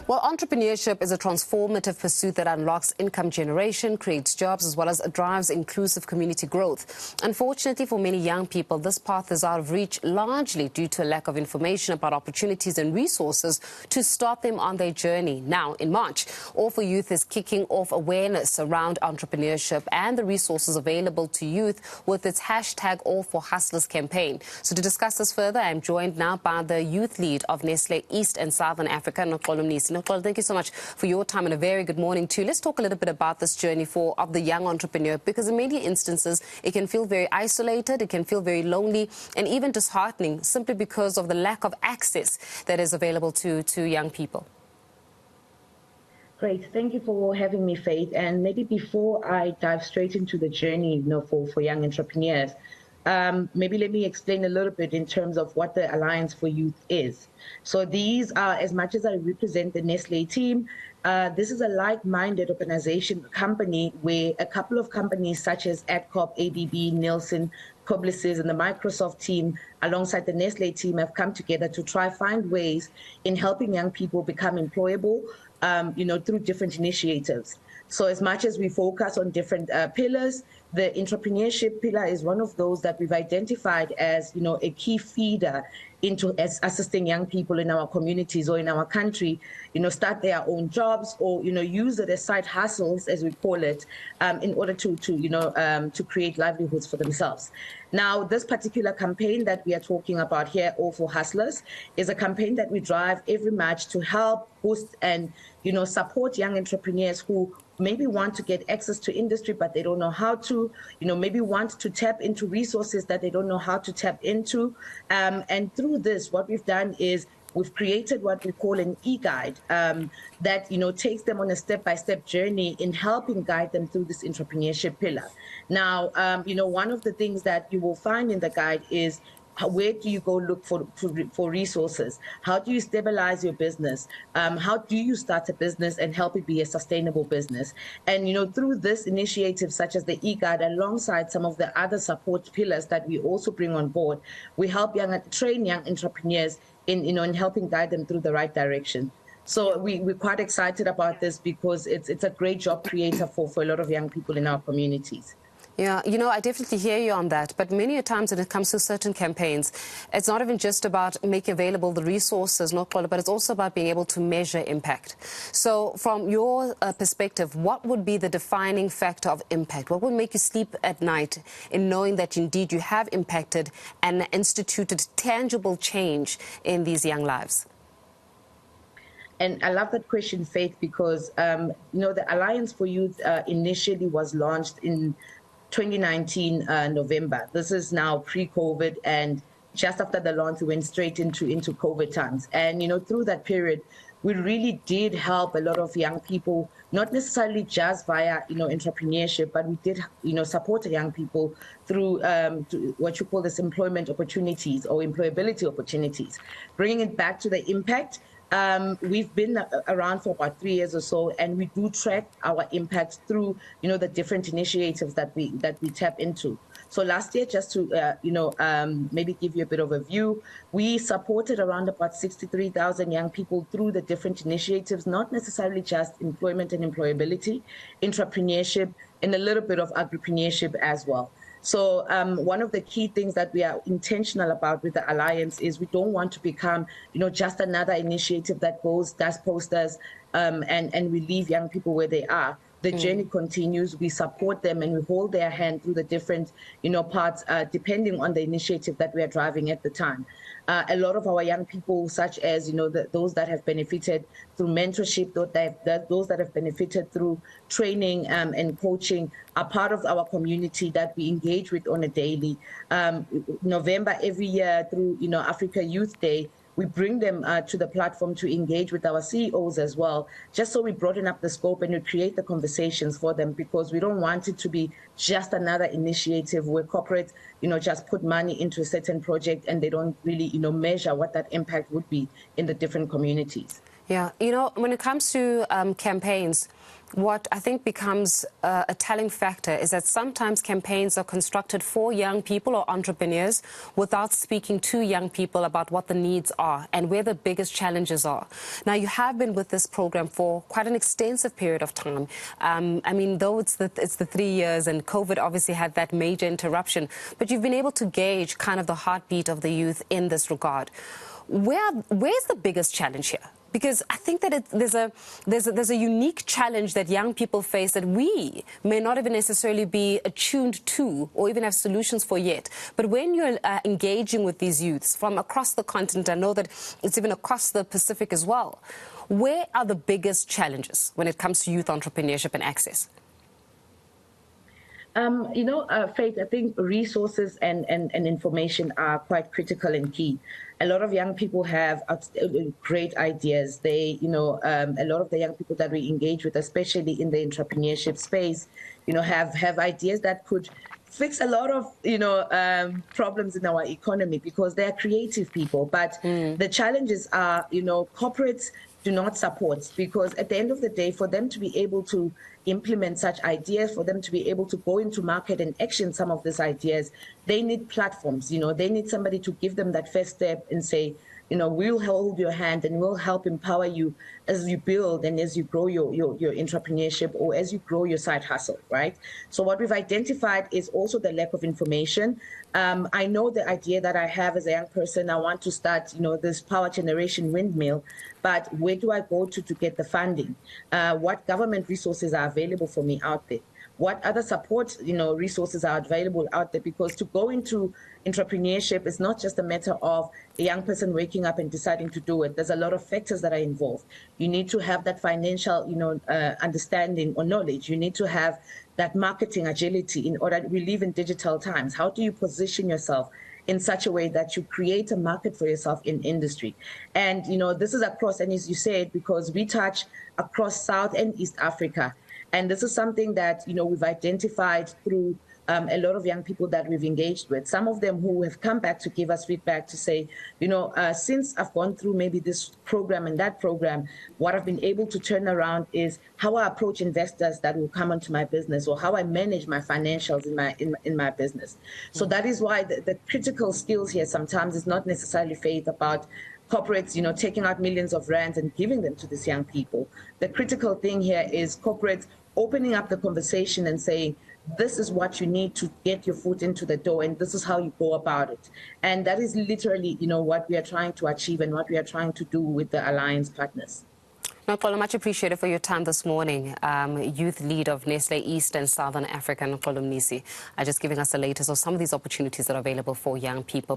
Well, entrepreneurship is a transformative pursuit that unlocks income generation, creates jobs, as well as drives inclusive community growth. Unfortunately, for many young people, this path is out of reach, largely due to a lack of information about opportunities and resources to start them on their journey. Now, in March, All for Youth is kicking off awareness around entrepreneurship and the resources available to youth with its hashtag All for Hustlers campaign. So to discuss this further, I'm joined now by the youth lead of Nestlé East and Southern Africa, Noxolo Mnisi. Noxolo, thank you so much for your time and a very good morning too. Let's talk a little bit about this journey of the young entrepreneur, because in many instances it can feel very isolated, it can feel very lonely and even disheartening simply because of the lack of access that is available to young people. Great. Thank you for having me, Faith. And maybe before I dive straight into the journey, for young entrepreneurs, maybe let me explain a little bit in terms of what the Alliance for Youth is. So these are, as much as I represent the Nestlé team, this is a like-minded organization, company, where a couple of companies such as Adcorp, ABB, Nielsen, Publicis, and the Microsoft team, alongside the Nestlé team, have come together to try find ways in helping young people become employable, through different initiatives. So as much as we focus on different pillars, the entrepreneurship pillar is one of those that we've identified as, a key feeder into assisting young people in our communities or in our country, start their own jobs or, use it as side hustles, as we call it, in order to create livelihoods for themselves. Now, this particular campaign that we are talking about here, All for Hustlers, is a campaign that we drive every March to help boost and, support young entrepreneurs who maybe want to get access to industry, but they don't know how to, maybe want to tap into resources that they don't know how to tap into. And through this, what we've done is we've created what we call an e-guide that, takes them on a step-by-step journey in helping guide them through this entrepreneurship pillar. Now, one of the things that you will find in the guide is where do you go look for resources? How do you stabilize your business? How do you start a business and help it be a sustainable business? And, through this initiative, such as the e-guide, alongside some of the other support pillars that we also bring on board, we help train young entrepreneurs in helping guide them through the right direction. So we're quite excited about this because it's a great job creator for a lot of young people in our communities. Yeah, I definitely hear you on that. But many a times when it comes to certain campaigns, it's not even just about making available the resources, but it's also about being able to measure impact. So from your perspective, what would be the defining factor of impact? What would make you sleep at night in knowing that indeed you have impacted and instituted tangible change in these young lives? And I love that question, Faith, because, the Alliance for Youth initially was launched in 2019 November. This is now pre-COVID, and just after the launch, we went straight into COVID times. And through that period, we really did help a lot of young people, not necessarily just via entrepreneurship, but we did support young people through what you call this employment opportunities or employability opportunities. Bringing it back to the impact. We've been around for about 3 years or so, and we do track our impact through, the different initiatives that we tap into. So last year, just to, maybe give you a bit of a view, we supported around about 63,000 young people through the different initiatives, not necessarily just employment and employability, entrepreneurship, and a little bit of agripreneurship as well. So one of the key things that we are intentional about with the Alliance is we don't want to become, just another initiative that does posters, and we leave young people where they are. The journey continues. We support them and we hold their hand through the different, parts, depending on the initiative that we are driving at the time. A lot of our young people, such as, those that have benefited through mentorship, those that have benefited through training and coaching, are part of our community that we engage with on a daily. November every year through, Africa Youth Day, we bring them to the platform to engage with our CEOs as well, just so we broaden up the scope and we create the conversations for them, because we don't want it to be just another initiative where corporate, just put money into a certain project and they don't really, measure what that impact would be in the different communities. Yeah, you know, when it comes to campaigns, what I think becomes a telling factor is that sometimes campaigns are constructed for young people or entrepreneurs without speaking to young people about what the needs are and where the biggest challenges are. Now, you have been with this program for quite an extensive period of time. I mean, though it's the 3 years and COVID obviously had that major interruption, but you've been able to gauge kind of the heartbeat of the youth in this regard. Where's the biggest challenge here? Because I think that there's a unique challenge that young people face that we may not even necessarily be attuned to or even have solutions for yet. But when you're engaging with these youths from across the continent, I know that it's even across the Pacific as well, where are the biggest challenges when it comes to youth entrepreneurship and access? Faith, I think resources and information are quite critical and key. A lot of young people have great ideas. A lot of the young people that we engage with, especially in the entrepreneurship space, have ideas that could fix a lot of, problems in our economy because they are creative people. But the challenges are, corporates do not support, because at the end of the day, for them to be able to implement such ideas, for them to be able to go into market and action some of these ideas, they need platforms. They need somebody to give them that first step and say, we'll hold your hand and we'll help empower you as you build and as you grow your entrepreneurship or as you grow your side hustle, right? So what we've identified is also the lack of information. I know the idea that I have as a young person, I want to start, this power generation windmill, but where do I go to get the funding? What government resources are available for me out there? What other support, resources are available out there? Because to go into entrepreneurship is not just a matter of a young person waking up and deciding to do it. There's a lot of factors that are involved. You need to have that financial, understanding or knowledge. You need to have that marketing agility in order. We live in digital times. How do you position yourself in such a way that you create a market for yourself in industry? And, this is across, and as you said, because we touch across South and East Africa. And this is something that, we've identified through a lot of young people that we've engaged with. Some of them who have come back to give us feedback to say, since I've gone through maybe this program and that program, what I've been able to turn around is how I approach investors that will come onto my business, or how I manage my financials in my business. So that is why the critical skills here sometimes is not necessarily faith about corporates, taking out millions of rands and giving them to these young people. The critical thing here is corporates opening up the conversation and saying, this is what you need to get your foot into the door, and this is how you go about it. And that is literally, what we are trying to achieve and what we are trying to do with the Alliance partners. Noxolo, much appreciated for your time this morning. Youth lead of Nestlé East and Southern Africa, Noxolo Mnisi, just giving us the latest of some of these opportunities that are available for young people.